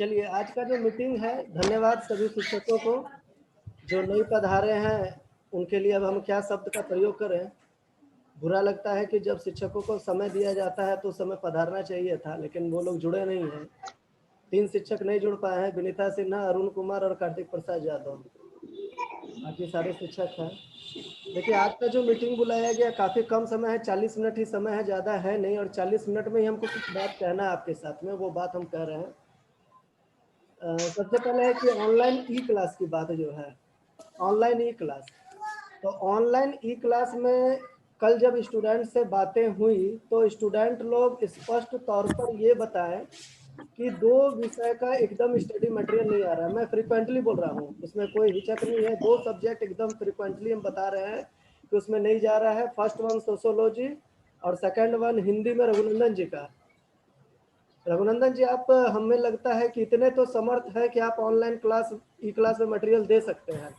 चलिए आज का जो मीटिंग है, धन्यवाद सभी शिक्षकों को जो नहीं पधारे हैं। उनके लिए अब हम क्या शब्द का प्रयोग करें। बुरा लगता है कि जब शिक्षकों को समय दिया जाता है तो समय पधारना चाहिए था, लेकिन वो लोग जुड़े नहीं हैं। 3 शिक्षक नहीं जुड़ पाए हैं, विनीता सिन्हा, अरुण कुमार और कार्तिक प्रसाद यादव। बाकी सारे शिक्षक हैं। देखिए आज का जो मीटिंग बुलाया गया काफ़ी कम समय है, 40 मिनट ही समय है, ज़्यादा है नहीं, और 40 मिनट में ही हमको कुछ बात कहना है आपके साथ में, वो बात हम कह रहे हैं। सबसे पहले है कि ऑनलाइन ई क्लास की बात जो है, ऑनलाइन ई क्लास। तो ऑनलाइन ई क्लास में कल जब स्टूडेंट से बातें हुई तो स्टूडेंट लोग स्पष्ट तौर पर ये बताएं कि 2 विषय का एकदम स्टडी मटेरियल नहीं आ रहा है। मैं फ्रीक्वेंटली बोल रहा हूँ, इसमें कोई हिचक नहीं है। 2 सब्जेक्ट एकदम फ्रीक्वेंटली हम बता रहे हैं कि उसमें नहीं जा रहा है। फर्स्ट वन सोशोलॉजी और सेकंड वन हिंदी में रघुनंदन जी का। रघुनंदन जी, आप हमें लगता है कि इतने तो समर्थ है कि आप ऑनलाइन क्लास ई क्लास में मटेरियल दे सकते हैं।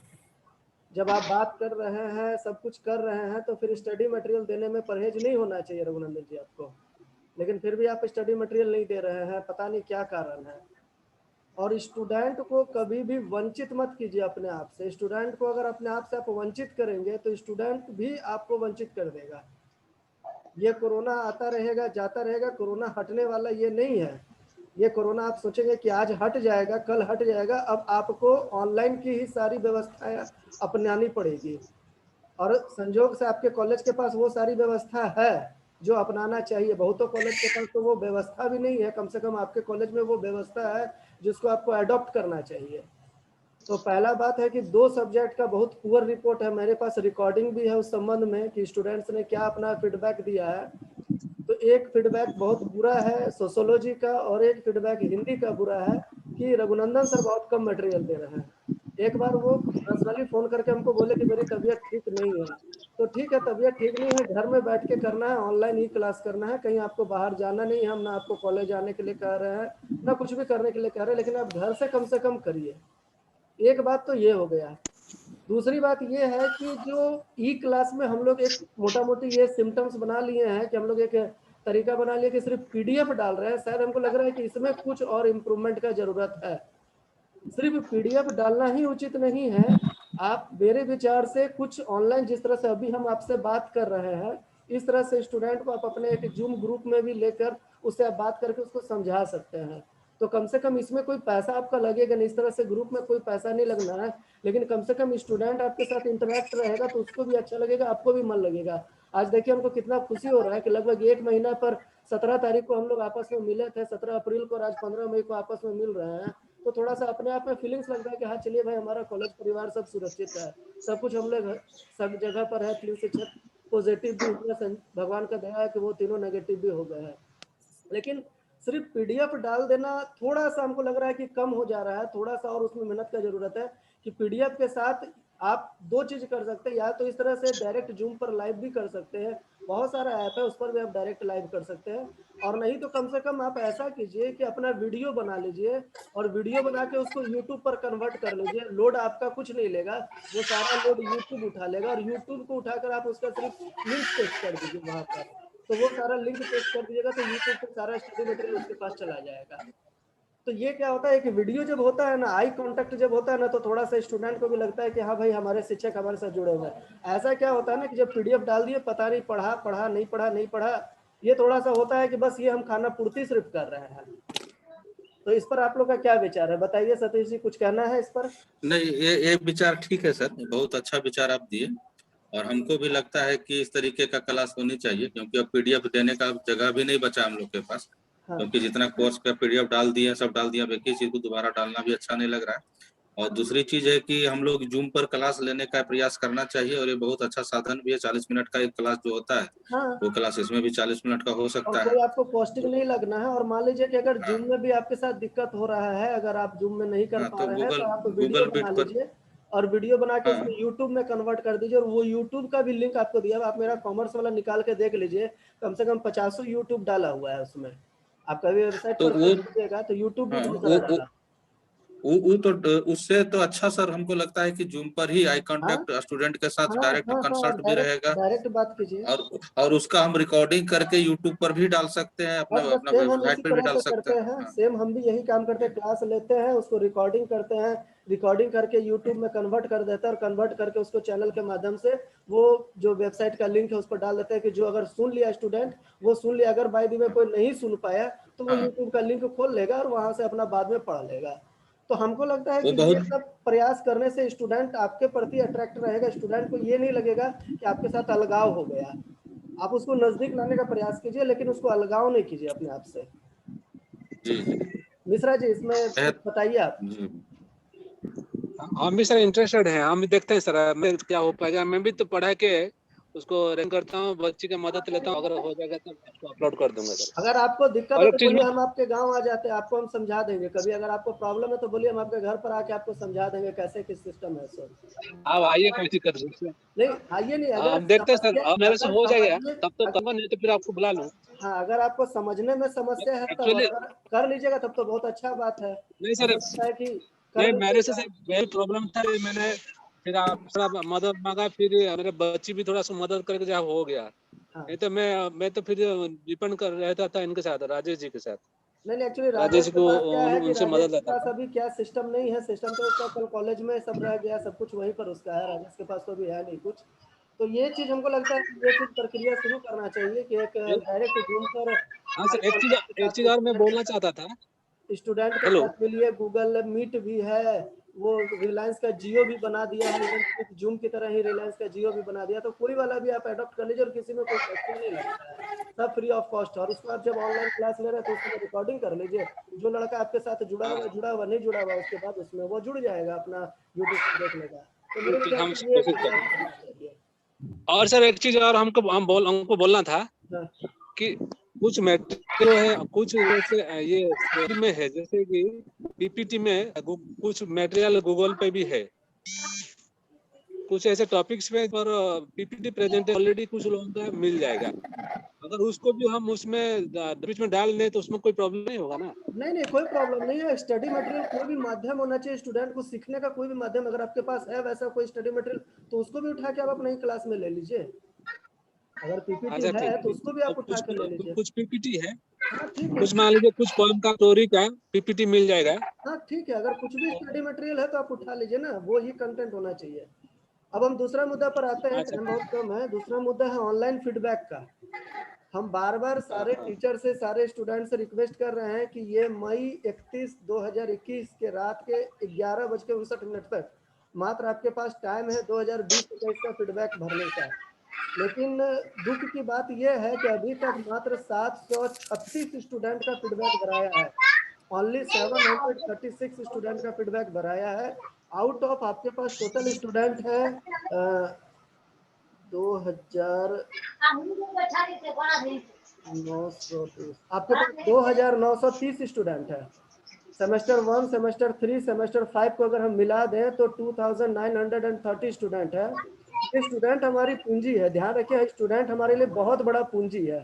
जब आप बात कर रहे हैं, सब कुछ कर रहे हैं, तो फिर स्टडी मटेरियल देने में परहेज नहीं होना चाहिए रघुनंदन जी आपको। लेकिन फिर भी आप स्टडी मटेरियल नहीं दे रहे हैं, पता नहीं क्या कारण है। और स्टूडेंट को कभी भी वंचित मत कीजिए अपने आप से। स्टूडेंट को अगर अपने आप से आप वंचित करेंगे तो स्टूडेंट भी आपको वंचित कर देगा। ये कोरोना आता रहेगा, जाता रहेगा, कोरोना हटने वाला ये नहीं है। ये कोरोना आप सोचेंगे कि आज हट जाएगा, कल हट जाएगा, अब आपको ऑनलाइन की ही सारी व्यवस्थाएं अपनानी पड़ेगी। और संजोग से आपके कॉलेज के पास वो सारी व्यवस्था है जो अपनाना चाहिए। बहुतों कॉलेज के पास तो वो व्यवस्था भी नहीं है, कम से कम आपके कॉलेज में वो व्यवस्था है जिसको आपको अडॉप्ट करना चाहिए। तो पहला बात है कि 2 सब्जेक्ट का बहुत पुअर रिपोर्ट है। मेरे पास रिकॉर्डिंग भी है उस संबंध में कि स्टूडेंट्स ने क्या अपना फीडबैक दिया है। तो एक फीडबैक बहुत बुरा है सोशोलॉजी का और एक फीडबैक हिंदी का बुरा है कि रघुनंदन सर बहुत कम मटेरियल दे रहे हैं। एक बार वो पर्सनली फ़ोन करके हमको बोले कि मेरी तबीयत ठीक नहीं है। तो ठीक है, तबीयत ठीक नहीं है, घर में बैठ के करना है, ऑनलाइन ही क्लास करना है, कहीं आपको बाहर जाना नहीं है। हम ना आपको कॉलेज आने के लिए कह रहे हैं, ना कुछ भी करने के लिए कह रहे हैं, लेकिन आप घर से कम करिए। एक बात तो ये हो गया। दूसरी बात ये है कि जो ई क्लास में हम लोग एक मोटा मोटी ये सिम्टम्स बना लिए हैं कि हम लोग एक तरीका बना लिया कि सिर्फ पीडीएफ डाल रहे हैं। शायद हमको लग रहा है कि इसमें कुछ और इम्प्रूवमेंट का जरूरत है। सिर्फ पीडीएफ डालना ही उचित नहीं है। आप मेरे विचार से कुछ ऑनलाइन, जिस तरह से अभी हम आपसे बात कर रहे हैं, इस तरह से स्टूडेंट को आप अपने एक जूम ग्रुप में भी लेकर उससे आप बात करके उसको समझा सकते हैं। तो कम से कम इसमें कोई पैसा आपका लगेगा नहीं। इस तरह से ग्रुप में कोई पैसा नहीं लगना है, लेकिन कम से कम स्टूडेंट आपके साथ इंटरेक्ट रहेगा तो उसको भी अच्छा लगेगा, आपको भी मन लगेगा। आज देखिए हमको कितना खुशी हो रहा है कि लगभग 1 महीना पर 17 तारीख को हम लोग आपस में मिले थे, 17 अप्रैल को, और आज 15 मई को आपस में मिल रहे हैं। तो थोड़ा सा अपने आप में फीलिंग्स लगता है कि हाँ चलिए भाई, हमारा कॉलेज परिवार सब सुरक्षित है, सब कुछ हम लोग सब जगह पर है। 3 शिक्षक पॉजिटिव भी हुए, भगवान का दया है कि वो तीनों नेगेटिव भी हो गए हैं। लेकिन सिर्फ पीडीएफ डाल देना थोड़ा सा हमको लग रहा है कि कम हो जा रहा है। थोड़ा सा और उसमें मेहनत का जरूरत है कि पीडीएफ के साथ आप 2 चीज कर सकते हैं। या तो इस तरह से डायरेक्ट जूम पर लाइव भी कर सकते हैं, बहुत सारा ऐप है उस पर भी आप डायरेक्ट लाइव कर सकते हैं। और नहीं तो कम से कम आप ऐसा कीजिए कि अपना वीडियो बना लीजिए और वीडियो बना के उसको यूट्यूब पर कन्वर्ट कर लीजिए। लोड आपका कुछ नहीं लेगा, वो सारा लोड यूट्यूब उठा लेगा, और यूट्यूब को उठाकर आप उसका सिर्फ लिंक पेस्ट कर दीजिए वहां पर। तो वो सारा लिंक पेस्ट कर दीजिएगा तो यूट्यूब पे सारा स्टडी मटेरियल उसके पास चला जाएगा। तो ये क्या होता है कि वीडियो जब होता है ना, आई कांटेक्ट जब होता है ना, तो थोड़ा सा स्टूडेंट को भी लगता है कि हाँ भाई हमारे शिक्षक हमारे साथ जुड़े हुए हैं। ऐसा क्या होता है ना कि जब पीडीएफ डाल दिए, पता नहीं पढ़ा पढ़ा नहीं पढ़ा नहीं पढ़ा, ये थोड़ा सा होता है कि बस ये हम खाना पूर्ति सिर्फ कर रहे हैं। तो इस पर आप लोग का क्या विचार है, बताइए सतीश जी, कुछ कहना है इस पर? नहीं, ये विचार ठीक है सर, बहुत अच्छा विचार आप दिए। और हमको भी लगता है कि इस तरीके का क्लास होनी चाहिए, क्योंकि अब पीडीएफ देने का जगह भी नहीं बचा हम लोग के पास। हाँ क्योंकि जितना कोर्स का पीडीएफ डाल दिए, सब डाल दिया, अब एक ही चीज को दोबारा डालना भी अच्छा नहीं लग रहा है। और दूसरी चीज है कि हम लोग जूम पर क्लास लेने का प्रयास करना चाहिए, और ये बहुत अच्छा साधन भी है। 40 मिनट का एक क्लास जो होता है, हाँ, वो क्लास इसमें भी 40 मिनट का हो और सकता है। कोई आपको कॉस्टिंग तो नहीं लगना है। और मान लीजिए कि अगर हाँ, जूम में भी आपके साथ दिक्कत हो रहा है, अगर आप जूम में नहीं कर हाँ, पा तो रहे हैं, तो गूगल आप वीडियो गूगल बना मीट पर। लीजिए और वीडियो बना के हाँ, उसको यूट्यूब में कन्वर्ट कर दीजिए। और वो यूट्यूब का भी लिंक आपको दिया है, आप मेरा कॉमर्स वाला निकाल के देख लीजिए, कम से कम 50 यूट्यूब डाला हुआ है उसमें। आप कभी वेबसाइट तो पर वो सर्च कीजिएगा तो यूट्यूब भी हाँ बहुत सारा डाला। वो तो उससे तो अच्छा सर हमको लगता है कि जूम पर ही आई हाँ कांटेक्ट स्टूडेंट के साथ हाँ डायरेक्ट हाँ हाँ, कंसल्ट भी डायरेक्ट रहेगा। डायरेक्ट बात कीजिए। और और उसका हम रिकॉर्डिंग करके यूट्यूब पर भी डाल सकते हैं, अपना बस बस अपना सेम हम इसी वेबसाइट पे भी तरह डाल से सकते करते हैं। हैं, हाँ सेम हम भी यही काम करते हैं, क्लास लेते हैं उसको रिकॉर्डिंग करते हैं, रिकॉर्डिंग करके यूट्यूब में कन्वर्ट कर देते हैं और कन्वर्ट करके उसको चैनल के माध्यम से वो जो वेबसाइट का लिंक है उस पर डाल देते हैं कि जो अगर सुन लिया स्टूडेंट वो सुन लिया, अगर बाय द वे कोई नहीं सुन पाया तो वो हाँ यूट्यूब का लिंक खोल लेगा और वहां से अपना बाद में पढ़ लेगा। तो हमको लगता है वो कि ये बहुत सब प्रयास करने से स्टूडेंट आपके प्रति अट्रैक्ट रहेगा, स्टूडेंट को ये नहीं लगेगा कि आपके साथ अलगाव हो गया। आप उसको नजदीक लाने का प्रयास कीजिए लेकिन उसको अलगाव नहीं कीजिए अपने आप से। जी जी मिश्रा जी इसमें कुछ बेहद बताइए आप। जी। हम भी सर इंटरेस्टेड हैं, हम भी देखते हैं सर मैं क्या हो पाएगा। मैं भी तो पढ़ा के उसको रैंक करता हूँ, बच्ची का मदद लेता हूँ, अगर हो जाएगा तो उसको अपलोड कर दूंगा सर। अगर आपको दिक्कत और है एक तो चीज बोलिए, मैं, हम आपके गांव आ जाते हैं, आपको हम समझा देंगे कभी। अगर आपको प्रॉब्लम है तो बोलिए, हम आपके घर पर आके आपको समझा देंगे कैसे किस सिस्टम है सो। आप आइए कोई दिक्कत नहीं है। नहीं आइए नहीं, अगर हम देखते हैं सर, समस्या, और मेरे से अगर हो जाएगा समझने, तब तो करूंगा, नहीं तो फिर आपको बुला लूँ। हाँ अगर आपको समझने में समस्या है तब एक्चुअली अगर कर लीजिएगा तब तो बहुत अच्छा बात है। नहीं सर, हमें लगता है कि कर नहीं मेरे से लीजिएगा। सर वही प्रॉब्लम था, मैंने फिर आप थोड़ा मदद मांगा, फिर मेरे बच्ची भी थोड़ा सा मदद करके जहाँ हो गया। हाँ नहीं तो मैं तो फिर डिपेंड कर रहता था इनके साथ, राजेश जी के साथ। नहीं नहीं, एक्चुअली राजेश राजेश जी के को पास क्या है कि उनसे राजेश मदद के लेता पास था। अभी क्या सिस्टम नहीं है, सिस्टम तो उसका कल कॉलेज में सब रह गया, सब कुछ वहीं पर उसका है, राजेश के पास तो अभी है नहीं कुछ। तो ये चीज हमको लगता है कि ये चीज प्रक्रिया शुरू करना चाहिए कि एक डायरेक्ट जूम पर हाँ आई सर, कांटेक्ट के एक साथ चीज और मैं बोलना चाहता था। स्टूडेंट के हेलो, साथ मिलिए। गूगल मीट भी है, वो रिलायंस का जियो भी बना दिया है, इवन जूम की तरह ही रिलायंस का जियो भी बना दिया, तो कोई वाला भी आप अडॉप्ट कर लीजिए और किसी में कोई पैसा नहीं लगता है, सब फ्री ऑफ कॉस्ट है। और उसको आप जब ऑनलाइन क्लास ले रहे हैं तो उसमें रिकॉर्डिंग कर लीजिए, जो लड़का आपके साथ जुड़ा हुआ नहीं जुड़ा हुआ उसके बाद उसमें वो जुड़ जाएगा, अपना यूट्यूब पर देख लेगा। तो मेरे ठीक, विचार हम से ये कोशिश प्रयास करेंगे। करना चाहिए। और सर एक चीज और हमको बोलना था हाँ कि कुछ मेट्रो है, कुछ जैसे ये theory में है, जैसे कि पीपीटी में कुछ मटेरियल गूगल पे भी है, कुछ ऐसे टॉपिक्स पे पर पीपीटी प्रेजेंट ऑलरेडी कुछ लोगों का मिल जाएगा। अगर उसको भी हम उसमें बीच में डाल लें तो उसमें कोई प्रॉब्लम नहीं होगा ना? नहीं नहीं, कोई प्रॉब्लम नहीं है। स्टडी मटेरियल कोई भी माध्यम होना चाहिए, स्टूडेंट को सीखने का कोई भी माध्यम अगर आपके पास है वैसा कोई स्टडी मटेरियल, तो उसको भी उठा के आप अपनी क्लास में ले लीजिए। अगर पीपीटी अच्छा है ठीक तो ठीक। उसको भी तो आप उठा के ले लीजिए। कुछ पीपीटी है, हाँ ठीक है। कुछ मान लीजिए कुछ पोएम का, स्टोरी का पीपीटी मिल जाएगा। हाँ ठीक है, अगर कुछ भी स्टडी मटेरियल है तो आप उठा लीजिए ना, वो ही कंटेंट होना चाहिए। अब हम दूसरा मुद्दा पर आते हैं, अच्छा टाइम ठीक। बहुत कम है। दूसरा मुद्दा है ऑनलाइन फीडबैक का। हम बार बार हाँ सारे हाँ टीचर से, सारे स्टूडेंट से रिक्वेस्ट कर रहे हैं कि ये मई 31 2021 के रात के 11:59 तक मात्र आपके पास टाइम है 2020-21 का फीडबैक भरने का। लेकिन दुख की बात यह है कि अभी तक मात्र 736 स्टूडेंट का फीडबैक भराया है, ओनली 736 स्टूडेंट का फीडबैक भराया है। आउट ऑफ आपके पास टोटल स्टूडेंट है 2000 930, आपके पास 2930 स्टूडेंट है। सेमेस्टर 1, सेमेस्टर 3, सेमेस्टर 5 को अगर हम मिला दें तो 2930 स्टूडेंट है। ये स्टूडेंट हमारी पूंजी है, ध्यान रखिए, स्टूडेंट हमारे लिए बहुत बड़ा पूंजी है।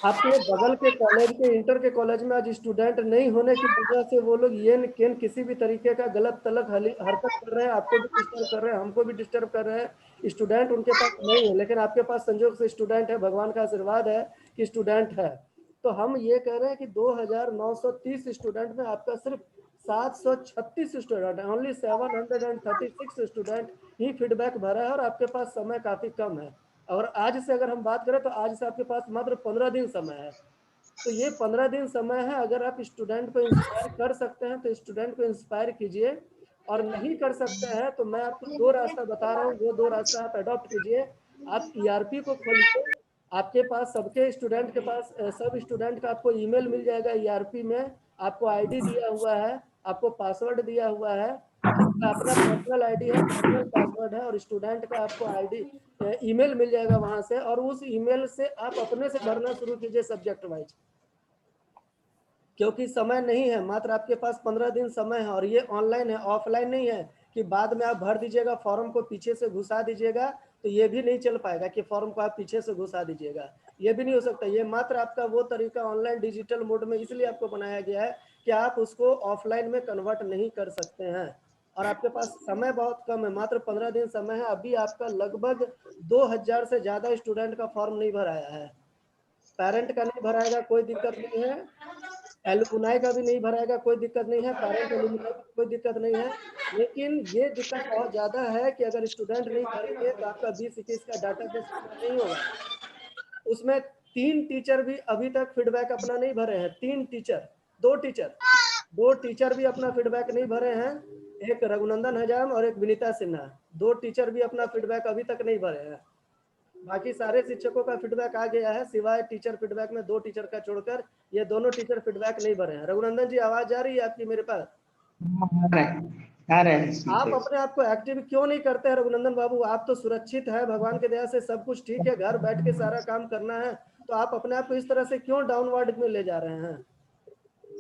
आपके बगल के कॉलेज के, इंटर के कॉलेज में आज स्टूडेंट नहीं होने की वजह से वो लोग ये केन किसी भी तरीके का गलत तलत हरकत कर रहे हैं, आपको भी डिस्टर्ब कर रहे हैं, हमको भी डिस्टर्ब कर रहे हैं। स्टूडेंट उनके पास नहीं है, लेकिन आपके पास संजोग से स्टूडेंट है, भगवान का आशीर्वाद है कि स्टूडेंट है। तो हम ये कह रहे हैं कि 2930 स्टूडेंट में आपका सिर्फ 736 स्टूडेंट है, ओनली 736 स्टूडेंट ही फीडबैक भरा है और आपके पास समय काफी कम है। और आज से अगर हम बात करें तो आज से आपके पास मात्र 15 दिन समय है। तो ये 15 दिन समय है, अगर आप स्टूडेंट को इंस्पायर कर सकते हैं तो स्टूडेंट को इंस्पायर कीजिए, और नहीं कर सकते हैं तो मैं आपको दो रास्ता बता रहा हूँ, वो दो रास्ता आप अडॉप्ट कीजिए। आप ईआरपी को खोलिए, आपके पास सबके स्टूडेंट के पास सब स्टूडेंट का आपको ईमेल मिल जाएगा ईआरपी में, आपको आईडी दिया हुआ है, आपको पासवर्ड दिया हुआ है, आपका अपना पर्सनल आईडी है, पर्सनल पासवर्ड है, और स्टूडेंट का आपको आईडी ईमेल मिल जाएगा वहां से, और उस ईमेल से आप अपने से भरना शुरू कीजिए सब्जेक्ट वाइज। क्योंकि समय नहीं है, मात्र आपके पास 15 दिन समय है, और ये ऑनलाइन है, ऑफलाइन नहीं है कि बाद में आप भर दीजिएगा फॉर्म को पीछे से घुसा दीजिएगा तो ये भी नहीं चल पाएगा कि फॉर्म को आप पीछे से घुसा दीजिएगा, ये भी नहीं हो सकता। ये मात्र आपका वो तरीका ऑनलाइन डिजिटल मोड में इसलिए आपको बनाया गया है कि आप उसको ऑफलाइन में कन्वर्ट नहीं कर सकते हैं, और आपके पास समय बहुत कम है, मात्र 15 दिन समय है। अभी आपका लगभग 2000 से ज़्यादा स्टूडेंट का फॉर्म नहीं भराया है। पेरेंट का नहीं भराएगा कोई दिक्कत नहीं है, एलुमनाई का भी नहीं भराएगा कोई दिक्कत नहीं है, पेरेंट एलुमनाई का कोई दिक्कत नहीं है। लेकिन ये दिक्कत बहुत ज़्यादा है कि अगर स्टूडेंट नहीं भरेंगे तो आपका 20-21 का डाटाबेस नहीं होगा। उसमें 3 टीचर भी अभी तक फीडबैक अपना नहीं भरे हैं, 3 टीचर, 2 टीचर भी अपना फीडबैक नहीं भरे हैं, एक रघुनंदन हजाम और एक विनीता सिन्हा, 2 टीचर भी अपना फीडबैक अभी तक नहीं भरे हैं। बाकी सारे शिक्षकों का फीडबैक आ गया है, सिवाय टीचर फीडबैक में 2 टीचर का छोड़कर ये दोनों टीचर फीडबैक नहीं भरे हैं। रघुनंदन जी आवाज आ रही है आपकी मेरे पास? आ रहे हैं। आप अपने आप को एक्टिव क्यों नहीं करते हैं रघुनंदन बाबू? आप तो सुरक्षित है, भगवान की दया से सब कुछ ठीक है, घर बैठ के सारा काम करना है, तो आप अपने आप को इस तरह से क्यों डाउनवर्ड में ले जा रहे हैं?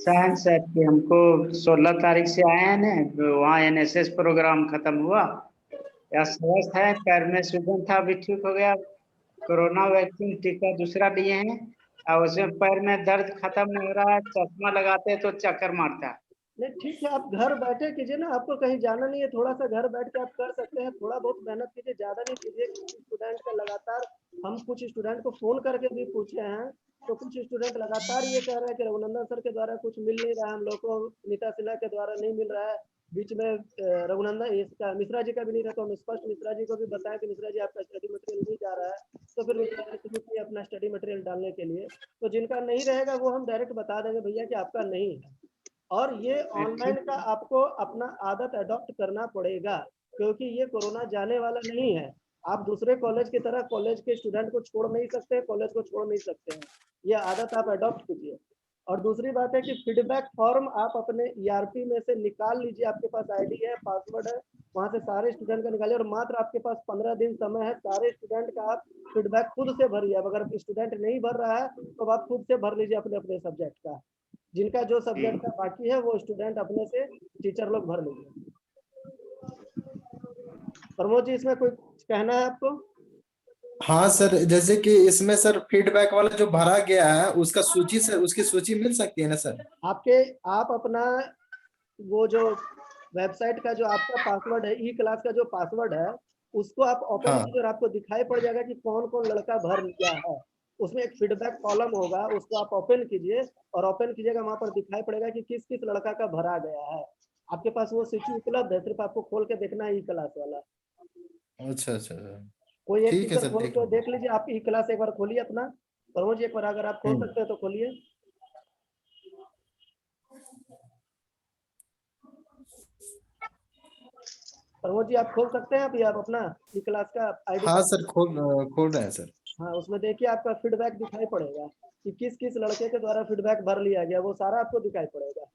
शायद सर कि हमको 16 तारीख से आए हैं ना, वहाँ NSS प्रोग्राम खत्म हुआ, या स्वस्थ है, पैर में सूजन था अभी ठीक हो गया, कोरोना वैक्सीन टीका दूसरा लिए हैं, और उसमें पैर में दर्द खत्म नहीं हो रहा है, चश्मा लगाते हैं तो चक्कर मारता है। नहीं ठीक है, आप घर बैठे कीजिए ना, आपको कहीं जाना नहीं है, थोड़ा सा घर बैठ के आप कर सकते हैं, थोड़ा बहुत मेहनत कीजिए, ज़्यादा नहीं कीजिए। स्टूडेंट का लगातार हम कुछ स्टूडेंट को फ़ोन करके भी पूछे हैं, तो कुछ स्टूडेंट लगातार ये कह रहे हैं कि रघुनंदन सर के द्वारा कुछ मिल नहीं रहा है, हम लोग को नीता सिन्हा के द्वारा नहीं मिल रहा है। बीच में रघुनंदन इसका मिश्रा जी का भी नहीं था, तो हम स्पष्ट मिश्रा जी को भी बताया कि मिश्रा जी आपका स्टडी मटेरियल नहीं जा रहा है, तो फिर मिश्रा जी शुरू किए अपना स्टडी मटेरियल डालने के लिए। तो जिनका नहीं रहेगा वो हम डायरेक्ट बता देंगे भैया कि आपका नहीं है। और ये ऑनलाइन का आपको अपना आदत अडॉप्ट करना पड़ेगा, क्योंकि ये कोरोना जाने वाला नहीं है। आप दूसरे कॉलेज की तरह कॉलेज के स्टूडेंट को छोड़ नहीं सकते, कॉलेज को छोड़ नहीं सकते हैं, ये आदत आप अडॉप्ट कीजिए। और दूसरी बात है कि फीडबैक फॉर्म आप अपने ERP में से निकाल लीजिए, आपके पास ID है, पासवर्ड है, वहाँ से सारे स्टूडेंट का निकालिए, और मात्र आपके पास 15 दिन समय है, सारे स्टूडेंट का आप फीडबैक खुद से भरिए। अब अगर स्टूडेंट नहीं भर रहा है तो आप खुद से भर लीजिए अपने अपने सब्जेक्ट का, जिनका जो सब्जेक्ट का बाकी है वो स्टूडेंट अपने से टीचर लोग भर लेंगे। प्रमोद जी इसमें कोई कहना है आपको? हाँ सर, जैसे कि इसमें सर फीडबैक वाला जो भरा गया है उसका सूची से उसकी सूची मिल सकती है ना सर? आप अपना वो जो वेबसाइट का जो आपका पासवर्ड है, E-क्लास का जो पासवर्ड है, उसको आप ओपन हाँ। कीजिए और आपको दिखाई पड़ जाएगा कि कौन कौन लड़का भर लिया है। उसमें एक फीडबैक कॉलम होगा, उसको आप ओपन कीजिए, और ओपन कीजिएगा वहां पर दिखाई पड़ेगा कि किस किस लड़का का भरा गया है। आपके पास वो सूची उपलब्ध है, सिर्फ आपको खोल के देखना है E-क्लास वाला। अच्छा अच्छा अच्छा। कोई एक ठीक है टीचर सर, खोल देख के लूंगा। देख लीजिए। आप E-क्लास एक बार खोलिए अपना, प्रमोद जी एक बार अगर आप खोल सकते हैं तो खोलिए। प्रमोद जी आप खोल सकते हैं अभी, आप अपना E-क्लास का ID हाँ कार्ड? सर, खोल रहे हैं सर। हाँ, उसमें देखिए आपका फीडबैक दिखाई पड़ेगा कि किस किस लड़के के द्वारा फीडबैक भर लिया गया, वो सारा आपको दिखाई पड़ेगा।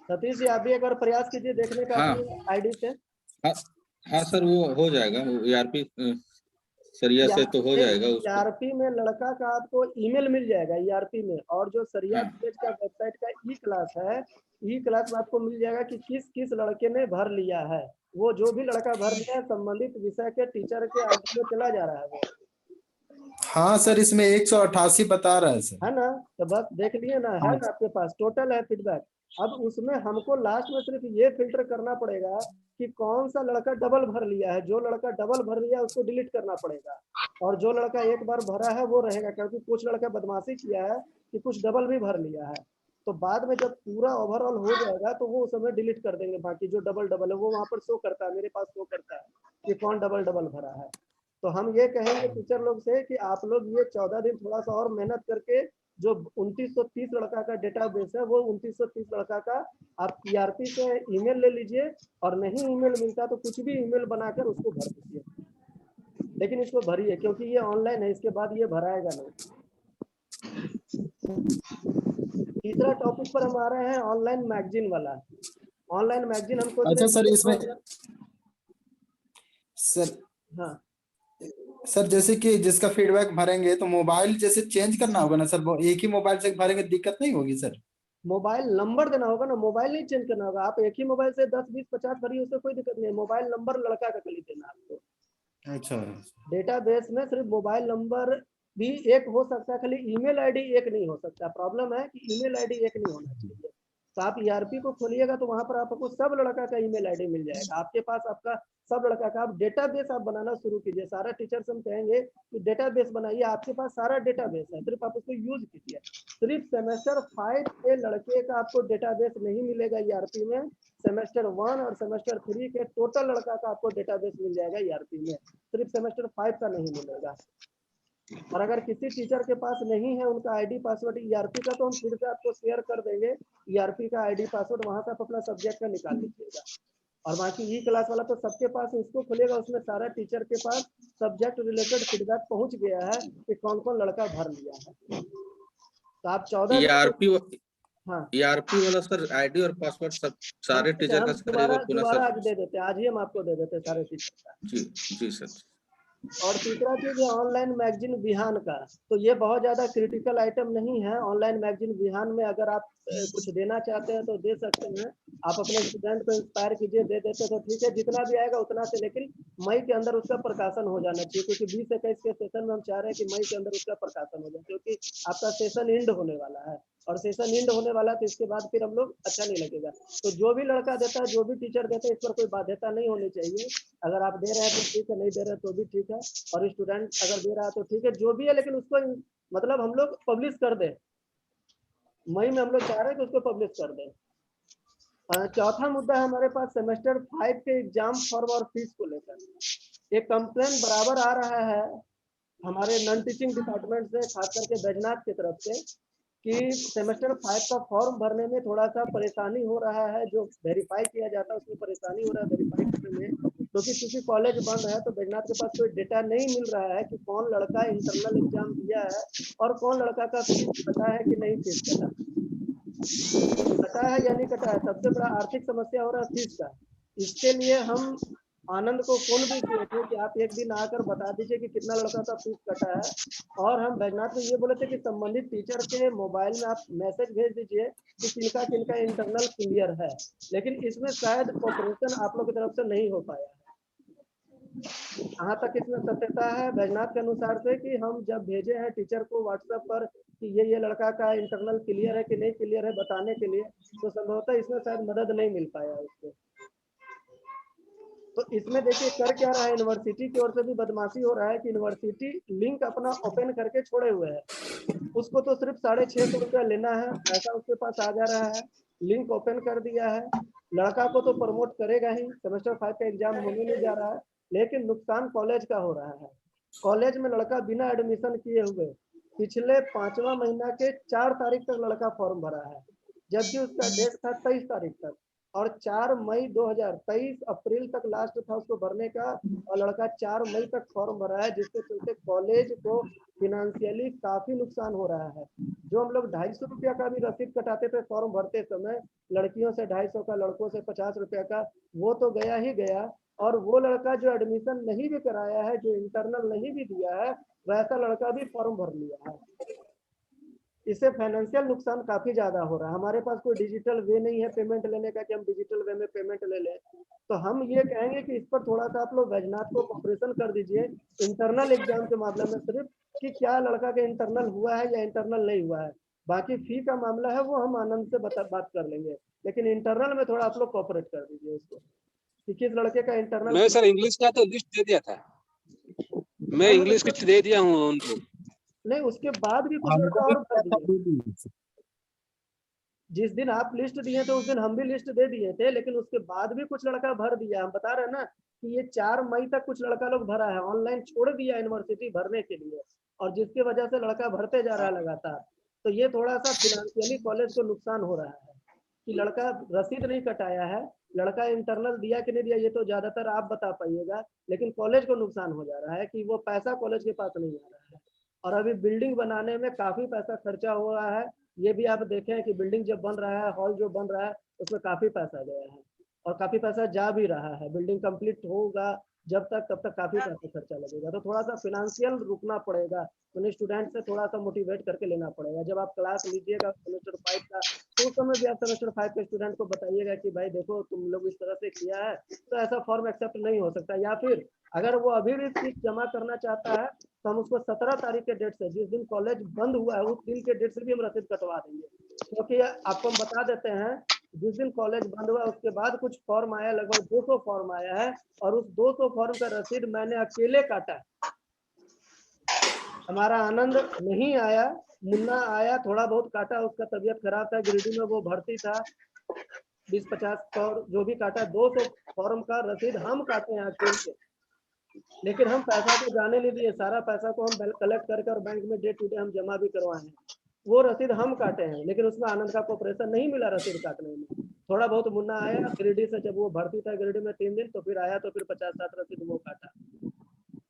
सतीश जी आप भी एक बार प्रयास कीजिए देखने का हाँ। अपनी ID से। हाँ हाँ सर, वो हो जाएगा, वो ERP सरिया से तो हो जाएगा उसको। ERP में लड़का का आपको ईमेल मिल जाएगा ERP में, और जो सरिया हाँ। विलेज का वेबसाइट का E-क्लास है, E-क्लास में आपको मिल जाएगा कि किस किस लड़के ने भर लिया है। वो जो भी लड़का भर लिया है संबंधित विषय के टीचर के ID में चला जा रहा है वो, हाँ सर, इसमें 188 बता रहा है सर। है ना? तो बस देख लिए ना, है हाँ। ना आपके पास टोटल है फीडबैक। अब उसमें हमको लास्ट में सिर्फ ये फिल्टर करना पड़ेगा कि कौन सा लड़का डबल भर लिया है। जो लड़का डबल भर लिया है उसको डिलीट करना पड़ेगा, और जो लड़का एक बार भरा है वो रहेगा, क्योंकि कुछ लड़का बदमाशी किया है कि कुछ डबल भी भर लिया है। तो बाद में जब पूरा ओवरऑल हो जाएगा तो वो उस समय डिलीट कर देंगे, बाकी जो डबल डबल है वो वहाँ पर शो करता है, मेरे पास शो करता है कि कौन डबल डबल भरा है। तो हम ये कहेंगे टीचर लोग से कि आप लोग ये 14 दिन थोड़ा सा और मेहनत करके जो 2930 लड़का का डेटाबेस है, वो 2930 लड़का का आप ERP से ईमेल ले लीजिए, और नहीं ईमेल मिलता तो कुछ भी ईमेल बनाकर उसको भर दीजिए, लेकिन इसको भरिए क्योंकि ये ऑनलाइन है, इसके बाद ये भराएगा नहीं। तीसरा टॉपिक पर हम आ रहे हैं ऑनलाइन मैगजीन वाला। ऑनलाइन मैगजीन हमको अच्छा सर, इसमें सर हाँ सर जैसे कि जिसका फीडबैक भरेंगे तो मोबाइल जैसे चेंज करना होगा ना सर, वो एक ही मोबाइल से भरेंगे दिक्कत नहीं होगी सर? मोबाइल नंबर देना होगा ना, मोबाइल नहीं चेंज करना होगा। आप एक ही मोबाइल से 10 20 50 भरिए, उससे कोई दिक्कत नहीं है। मोबाइल नंबर लड़का का खाली देना आपको। अच्छा। डेटाबेस में सिर्फ मोबाइल नंबर भी एक हो सकता है, खाली ईमेल आईडी एक नहीं हो सकता। प्रॉब्लम है कि ईमेल आईडी एक नहीं होना चाहिए। तो आप ईआरपी को खोलिएगा तो वहां पर आपको सब लड़का का ईमेल आईडी मिल जाएगा। आपके पास आपका सब लड़का का, आप डेटाबेस आप बनाना शुरू कीजिए। सारा टीचर्स हम कहेंगे कि डेटाबेस बनाइए, आपके पास सारा डेटाबेस है, सिर्फ आप उसको यूज कीजिए। सिर्फ सेमेस्टर 5 के लड़के का आपको डेटाबेस नहीं मिलेगा ईआरपी में। सेमेस्टर 1 और सेमेस्टर 3 के टोटल लड़का का आपको डेटाबेस मिल जाएगा ईआरपी में, सिर्फ सेमेस्टर 5 का नहीं मिलेगा। और अगर किसी टीचर के पास नहीं है उनका आईडी पासवर्ड ईआरपी का, तो हम फिर से आपको शेयर कर देंगे ईआरपी का आईडी पासवर्ड, वहां से आप अपना सब्जेक्ट का निकाल लीजिएगा। और बाकी ई क्लास वाला तो सबके पास, उसको खुलेगा, उसमें सारा टीचर के पास सब्जेक्ट रिलेटेड फीडबैक पहुंच गया है कि कौन कौन लड़का भर लिया है। तो आप 14 ईआरपी हाँ ईआरपी वाला सर आईडी और पासवर्ड सब हम सारे टीचर का हम सर एक बार पुनः दोबारा सर। आज दे देते हैं, आज ही हम आपको दे देते हैं सारे टीचर का। जी जी सर। और तीसरा चीज है ऑनलाइन मैगजीन बिहान का। तो ये बहुत ज्यादा क्रिटिकल आइटम नहीं है। ऑनलाइन मैगजीन बिहान में अगर आप कुछ देना चाहते हैं तो दे सकते हैं। आप अपने स्टूडेंट को इंस्पायर कीजिए, दे देते तो ठीक है, जितना भी आएगा उतना से, लेकिन मई के अंदर उसका प्रकाशन हो जाना चाहिए, क्योंकि 20-21 के सेशन में हम चाह रहे हैं कि मई के अंदर उसका प्रकाशन हो जाए, क्योंकि आपका सेशन एंड होने वाला है। और सेशन एंड होने वाला है तो इसके बाद फिर हम लोग अच्छा नहीं लगेगा। तो जो भी लड़का देता है, जो भी टीचर देता है, इस पर कोई बाध्यता नहीं होनी चाहिए। अगर आप दे रहे हैं तो ठीक है, नहीं दे रहे तो भी ठीक है। और स्टूडेंट अगर दे रहा है तो ठीक है, जो भी है, लेकिन उसको मतलब हम लोग पब्लिश कर दें। मई में हम लोग चाह रहे हैं कि उसको पब्लिश कर दें। चौथा मुद्दा है हमारे पास सेमेस्टर 5 के एग्जाम फॉर्म और फीस को लेकर। एक कंप्लेन बराबर आ रहा है हमारे नॉन टीचिंग डिपार्टमेंट से, खास करके बैजनाथ की तरफ से, कि सेमेस्टर 5 का फॉर्म भरने में थोड़ा सा परेशानी हो रहा है। जो वेरीफाई किया जाता है उसमें परेशानी हो रहा है वेरीफाई करने में, क्योंकि कॉलेज बंद है तो बैजनाथ के पास कोई डेटा नहीं मिल रहा है कि कौन लड़का इंटरनल एग्जाम दिया है और कौन लड़का का फीस कटा है कि नहीं फीस कटा। कटा है या नहीं कटा है, सबसे बड़ा आर्थिक समस्या हो रहा है फीस का। इसके लिए हम आनंद को फोन भी किए थे कि आप एक दिन आकर बता दीजिए कि कितना लड़का का फीस कटा है। और हम बैजनाथ में ये बोले थे कि संबंधित टीचर के मोबाइल में आप मैसेज भेज दीजिए कि किनका किनका इंटरनल क्लियर है। लेकिन इसमें शायद ऑपरेशन आप लोग की तरफ से नहीं हो पाया है। कहाँ तक इसमें सत्यता है बैजनाथ के अनुसार से, कि हम जब भेजे हैं टीचर को व्हाट्सएप पर कि ये लड़का का इंटरनल क्लियर है कि नहीं क्लियर है बताने के लिए, तो संभवतः इसमें शायद मदद नहीं मिल पाया उसको। तो इसमें देखिए कर क्या रहा है, यूनिवर्सिटी की ओर से भी बदमाशी हो रहा है कि यूनिवर्सिटी लिंक अपना ओपन करके छोड़े हुए है। उसको तो सिर्फ 650 रुपया लेना है, पैसा उसके पास आ जा रहा है, लिंक ओपन कर दिया है। लड़का को तो प्रमोट करेगा ही, सेमेस्टर 5 का एग्जाम होने नहीं जा रहा है, लेकिन नुकसान कॉलेज का हो रहा है। कॉलेज में लड़का बिना एडमिशन किए हुए पिछले 5वां महीना के 4 तारीख तक लड़का फॉर्म भरा है, जबकि उसका डेट था 23 तारीख तक। और 4 मई 2023 अप्रैल तक लास्ट था उसको भरने का, और लड़का 4 मई तक फॉर्म भरा है, जिसके चलते कॉलेज को फिनेंशियली काफी नुकसान हो रहा है। जो हम लोग 250 रुपया का भी रसीद कटाते थे फॉर्म भरते समय, लड़कियों से 250 का, लड़कों से 50 रुपया का, वो तो गया ही गया। और वो लड़का जो एडमिशन नहीं भी कराया है, जो इंटरनल नहीं भी दिया है, वैसा लड़का भी फॉर्म भर लिया है। इससे फाइनेंशियल नुकसान काफी ज्यादा हो रहा है। हमारे पास कोई डिजिटल वे नहीं है पेमेंट लेने का कि हम डिजिटल वे में पेमेंट ले लें। तो हम ये कहेंगे कि इस पर थोड़ा सा आप लोग बैजनाथ को ऑपरेशन कर दीजिए इंटरनल एग्जाम के मामले में सिर्फ, कि क्या लड़का का इंटरनल हुआ है या इंटरनल नहीं हुआ है। बाकी फी का मामला है वो हम आनंद से बात कर लेंगे, लेकिन इंटरनल में थोड़ा आप लोग कोऑपरेट कर दीजिए उसको कि किस लड़के का इंटरनल। मैं सर इंग्लिश का तो लिस्ट दे दिया था, मैं इंग्लिश की दे दिया हूँ उनको। नहीं, उसके बाद भी कुछ लड़का और भर दिए। जिस दिन आप लिस्ट दिए थे उस दिन हम भी लिस्ट दे दिए थे, लेकिन उसके बाद भी कुछ लड़का भर दिया। हम बता रहे हैं ना कि ये 4 मई तक कुछ लड़का लोग भरा है, ऑनलाइन छोड़ दिया यूनिवर्सिटी भरने के लिए, और जिसकी वजह से लड़का भरते जा रहा है लगातार। तो ये थोड़ा सा फिनेंशियली कॉलेज को नुकसान हो रहा है कि लड़का रसीद नहीं कटाया है, लड़का इंटरनल दिया कि नहीं दिया ये तो ज्यादातर आप बता पाइएगा, लेकिन कॉलेज को नुकसान हो जा रहा है कि वो पैसा कॉलेज के पास नहीं आ रहा है। और अभी बिल्डिंग बनाने में काफी पैसा खर्चा हो रहा है। ये भी आप देखें कि बिल्डिंग जब बन रहा है, हॉल जो बन रहा है, उसमें काफी पैसा गया है और काफी पैसा जा भी रहा है। बिल्डिंग कंप्लीट होगा जब तक तब तक काफी पैसा खर्चा लगेगा। तो थोड़ा सा फिनेंशियल रुकना पड़ेगा, तो स्टूडेंट से थोड़ा सा मोटिवेट करके लेना पड़ेगा। जब आप क्लास लीजिएगा सेमेस्टर 5 का, तो उस समय भी आप सेमेस्टर 5 के स्टूडेंट को बताइएगा कि भाई देखो तुम लोग इस तरह से किया है तो ऐसा फॉर्म एक्सेप्ट नहीं हो सकता। या फिर अगर वो अभी भी फीस जमा करना चाहता है तो हम उसको 17 तारीख के डेट से, जिस दिन कॉलेज बंद हुआ है उस दिन के डेट से भी हम रसीद कटवा देंगे। क्योंकि आपको हम बता देते हैं, जिस दिन कॉलेज बंद हुआ उसके बाद कुछ फॉर्म आया, लगभग 200 फॉर्म आया है, और उस 200 फॉर्म का रसीद मैंने अकेले काटा। हमारा आनंद नहीं आया, मुन्ना आया, थोड़ा बहुत काटा, उसका तबीयत खराब था, गिरिडीह में वो भर्ती था, 20-50 और जो भी काटा, 200 फॉर्म का रसीद हम काटे हैं अकेले। लेकिन हम पैसा तो जाने नहीं दिए, सारा पैसा को हम कलेक्ट करके और बैंक में डे टू डे हम जमा भी करवाए हैं। वो रसीद हम काटे हैं, लेकिन उसमें आनंद का कोऑपरेशन नहीं मिला रसीद काटने में। थोड़ा बहुत मुन्ना आया गिरिडीह से, जब वो भर्ती था गिरिडीह में 3 दिन, तो फिर आया तो फिर 50-60 रसीद वो काटा।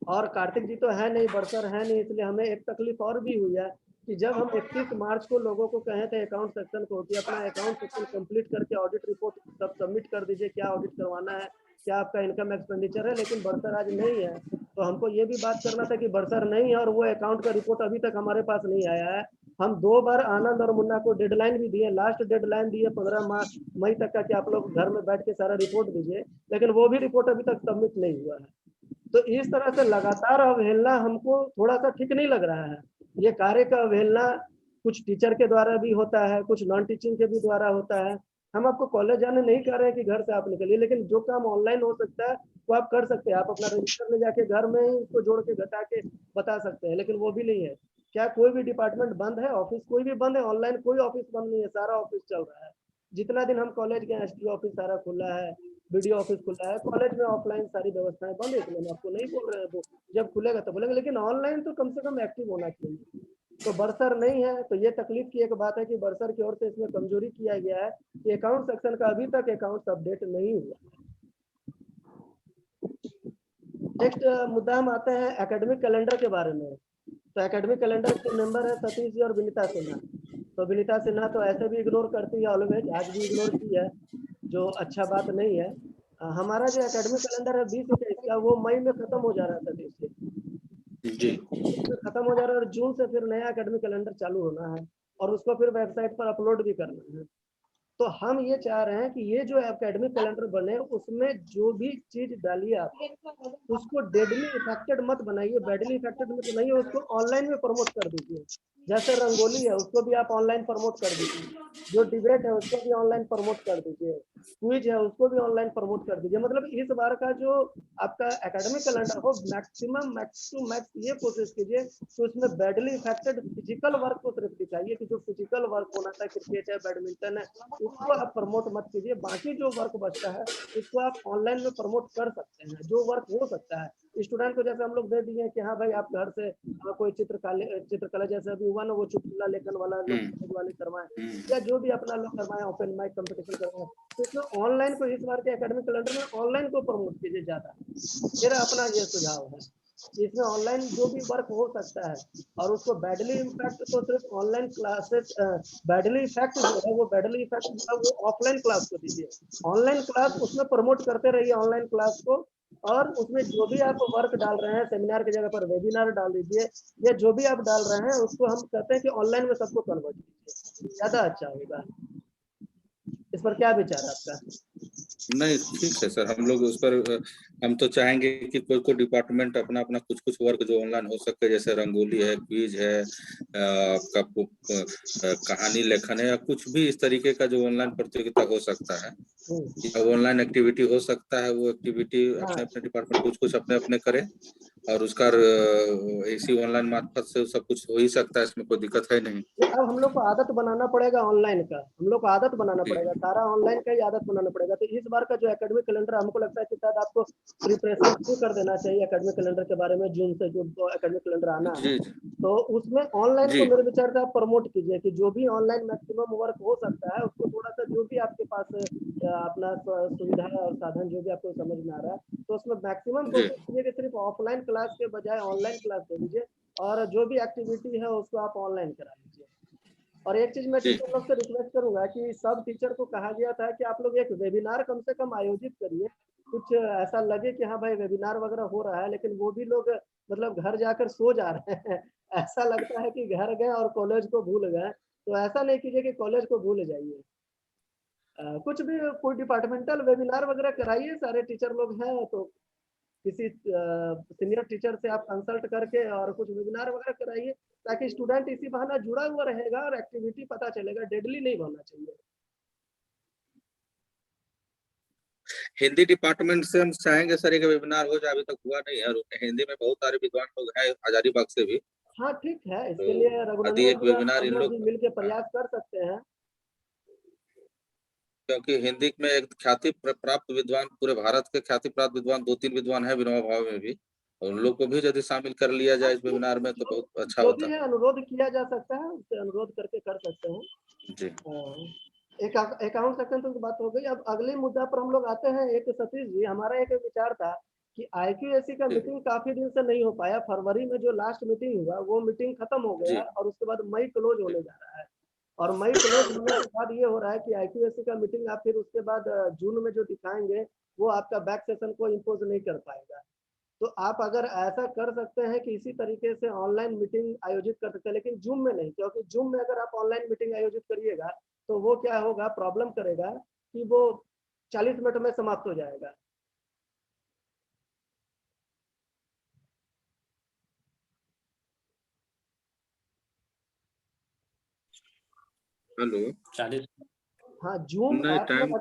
और कार्तिक जी तो है नहीं, बरसर है नहीं, इसलिए हमें एक तकलीफ और भी हुई है कि जब हम 31 मार्च को लोगों को कहे थे अकाउंट सेक्शन को कि अपना अकाउंट सेक्शन कंप्लीट करके ऑडिट रिपोर्ट सब सबमिट कर दीजिए, क्या ऑडिट करवाना है, क्या आपका इनकम एक्सपेंडिचर है, लेकिन बरसर आज नहीं है। तो हमको ये भी बात करना था कि बरसर नहीं है और वो अकाउंट का रिपोर्ट अभी तक हमारे पास नहीं आया है। हम 2 बार आनंद और मुन्ना को डेडलाइन भी दिए, लास्ट डेडलाइन दिए 15 मई तक का कि आप लोग घर में बैठ के सारा रिपोर्ट दीजिए, लेकिन वो भी रिपोर्ट अभी तक सबमिट नहीं हुआ है। तो इस तरह से लगातार अवहेलना हमको थोड़ा सा ठीक नहीं लग रहा है। ये कार्य का अवहेलना कुछ टीचर के द्वारा भी होता है, कुछ नॉन टीचिंग के भी द्वारा होता है। हम आपको कॉलेज जाने नहीं कह रहे हैं कि घर से आप निकलिए, लेकिन जो काम ऑनलाइन हो सकता है वो आप कर सकते हैं। आप अपना रजिस्टर ले जाके घर में ही उसको जोड़ के घटा के बता सकते हैं, लेकिन वो भी नहीं है। क्या कोई भी डिपार्टमेंट बंद है? ऑफिस कोई भी बंद है? ऑनलाइन कोई ऑफिस बंद नहीं है, सारा ऑफिस चल रहा है। जितना दिन हम कॉलेज गए एसटी ऑफिस सारा खुला है, वीडियो ऑफिस खुला है, कॉलेज में ऑफलाइन सारी व्यवस्थाएं बंद है, इसलिए हम आपको नहीं बोल रहे हैं, वो जब खुलेगा तो बोलेंगे, लेकिन ऑनलाइन तो कम से कम एक्टिव होना चाहिए। तो बरसर नहीं है, तो ये तकलीफ की एक बात है कि बरसर की ओर से इसमें कमजोरी किया गया है कि अकाउंट सेक्शन का अभी तक अकाउंट अपडेट नहीं हुआ। नेक्स्ट मुद्दा हम आते हैं एकेडमिक कैलेंडर के बारे में। तो एकेडमिक कैलेंडर के मेंबर है सतीश जी और विनीता सिन्हा। तो विनीता सिन्हा तो ऐसे भी इग्नोर करती है ऑलवेज, आज भी इग्नोर की है, जो अच्छा बात नहीं है। हमारा जो एकेडमिक कैलेंडर है 20-21 का, वो मई में खत्म हो जा रहा था जी खत्म हो जा रहा है, और जून से फिर नया एकेडमिक कैलेंडर चालू होना है और उसको फिर वेबसाइट पर अपलोड भी करना है। तो हम ये चाह रहे हैं कि ये जो एकेडमिक कैलेंडर बने उसमें जो भी चीज डालिए आप उसको डेडली इफेक्टेड मत बनाइए, बैडली इफेक्टेड मत बनाइए, उसको ऑनलाइन में प्रमोट कर दीजिए। जैसे रंगोली है उसको भी आप ऑनलाइन प्रमोट कर दीजिए, जो डिबेट है उसको भी ऑनलाइन प्रमोट कर दीजिए, क्विज है उसको भी ऑनलाइन प्रमोट कर दीजिए। मतलब इस बार का जो आपका एकेडमिक कैलेंडर हो, मैक्सिमम मैक्स टू मैक्स ये कोशिश कीजिए कि उसमें बैडली इफेक्टेड फिजिकल वर्क को सिर्फ दिखाइए, कि जो फिजिकल वर्क होना था, क्रिकेट है, बैडमिंटन है, उसको आप प्रमोट मत कीजिए। बाकी जो वर्क बचता है उसको आप ऑनलाइन में प्रमोट कर सकते हैं, जो वर्क हो सकता है। स्टूडेंट को जैसे हम लोग दे दिए कि हाँ भाई आप घर से कोई चित्रकला जैसे अभी हुआ ना, वो चुटकुला लेखन वाला लोग वाले करवाएं, या जो भी अपना लोग करवाएं, ओपन माइक कंपटीशन करवाएं, तो इसमें ऑनलाइन को इस बार के एकेडमिक कैलेंडर में ऑनलाइन को प्रमोट कीजिए ज्यादा। मेरा अपना ये सुझाव है, इसमें ऑनलाइन जो भी वर्क हो सकता है, और उसको बैडली इम्पैक्ट तो सिर्फ ऑनलाइन क्लासेस, बैडली इफेक्ट जो है वो बैडली इफेक्ट जो है वो ऑफलाइन क्लास को दीजिए। ऑनलाइन क्लास उसमें प्रमोट करते रहिए ऑनलाइन क्लास को, और उसमें जो भी आप वर्क डाल रहे हैं, सेमिनार की जगह पर वेबिनार डाल दीजिए, या जो भी आप डाल रहे हैं उसको हम कहते हैं कि ऑनलाइन में सबको कन्वर्ट कीजिए, ज्यादा अच्छा होगा। इस पर क्या विचार है आपका? नहीं ठीक है सर, हम लोग उस पर हम तो चाहेंगे कि कोई कोई डिपार्टमेंट अपना अपना कुछ कुछ वर्क जो ऑनलाइन हो सके, जैसे रंगोली है, क्विज है, आपका कहानी लेखन है, या कुछ भी इस तरीके का जो ऑनलाइन प्रतियोगिता हो सकता है या ऑनलाइन एक्टिविटी हो सकता है, वो एक्टिविटी अपने अपने डिपार्टमेंट कुछ कुछ अपने अपने करें, और उसका इसी ऑनलाइन मार्फत से सब कुछ हो ही सकता है, इसमें कोई दिक्कत है नहीं। अब हम लोग को आदत बनाना पड़ेगा ऑनलाइन का, हम लोग को आदत बनाना जी पड़ेगा, सारा ऑनलाइन का ही आदत बनाना पड़ेगा। तो इस बार का जो एकेडमिक कैलेंडर हमको लगता है कि शायद आपको प्रिपरेशन शुरू कर देना चाहिए एकेडमिक कैलेंडर के बारे में, जून से जो एकेडमिक कैलेंडर आना है, जी तो उसमें ऑनलाइन जी को मेरे विचार से आप प्रमोट कीजिए कि जो भी ऑनलाइन मैक्सिमम वर्क हो सकता है उसको थोड़ा सा, जो भी आपके पास अपना सुविधा और साधन जो भी आपको समझ में आ रहा है, तो उसमें मैक्सिमम जी कोशिश कीजिए कि सिर्फ ऑफलाइन क्लास के बजाय ऑनलाइन क्लास दे दीजिए, और जो भी एक्टिविटी है उसको आप ऑनलाइन करा लीजिए। और एक चीज मैं जी टीचर लोग से रिक्वेस्ट करूंगा कि सब टीचर को कहा गया था कि आप लोग एक वेबिनार कम से कम आयोजित करिए, कुछ ऐसा लगे कि हाँ भाई वेबिनार वगैरह हो रहा है, लेकिन वो भी लोग मतलब घर जाकर सो जा रहे हैं। ऐसा लगता है कि घर गए और कॉलेज को भूल गए। तो ऐसा नहीं कीजिए कि कॉलेज को भूल जाइए। कुछ भी कोई डिपार्टमेंटल वेबिनार वगैरह कराइए, सारे टीचर लोग हैं तो किसी सीनियर टीचर से आप कंसल्ट करके और कुछ वेबिनार वगैरह कराइए, ताकि स्टूडेंट इसी बहाना जुड़ा हुआ रहेगा और एक्टिविटी पता चलेगा, डेडली नहीं होना चाहिए। हिंदी डिपार्टमेंट से हम चाहेंगे सर एक वेबिनार हो जाए, अभी तक हुआ नहीं है, और हिंदी में बहुत सारे विद्वान लोग हैं हजारीबाग से भी, हाँ ठीक है, इसके तो लिए यदि रघुनंदन एक जी और वेबिनार हम इन लोग लोग, भी मिलकर हाँ, प्रयास कर सकते हैं। क्योंकि हिंदी में एक ख्याति प्राप्त विद्वान, पूरे भारत के ख्याति प्राप्त विद्वान 2-3 विद्वान है विनोबा भावे में भी, और उन लोग को भी यदि शामिल कर लिया जाए इस वेबिनार में तो बहुत अच्छा जो भी होता है अनुरोध किया जा सकता है, उससे अनुरोध करके कर सकते हैं। जी। एक अकाउंट सेक्शन तो बात हो गई। अब अगले मुद्दा पर हम लोग आते हैं। एक सतीश जी, हमारा एक विचार था कि IQAC का जी। मीटिंग काफी दिन से नहीं हो पाया। फरवरी में जो लास्ट मीटिंग हुआ वो मीटिंग खत्म हो गया जी। और उसके बाद मई क्लोज होने जा रहा है। और मई क्लोज होने के बाद ये हो रहा है कि IQAC का मीटिंग आप फिर उसके बाद जून में जो दिखाएंगे वो आपका बैक सेशन को इम्पोज नहीं कर पाएगा। तो आप अगर ऐसा कर सकते हैं कि इसी तरीके से ऑनलाइन मीटिंग आयोजित कर सकते हैं, लेकिन जूम में नहीं, क्योंकि जूम में अगर आप ऑनलाइन मीटिंग आयोजित करिएगा तो वो क्या होगा, प्रॉब्लम करेगा कि वो 40 मिनट में समाप्त हो जाएगा। हेलो। 40 हाँ, जूम नहीं, ऐप में टाइम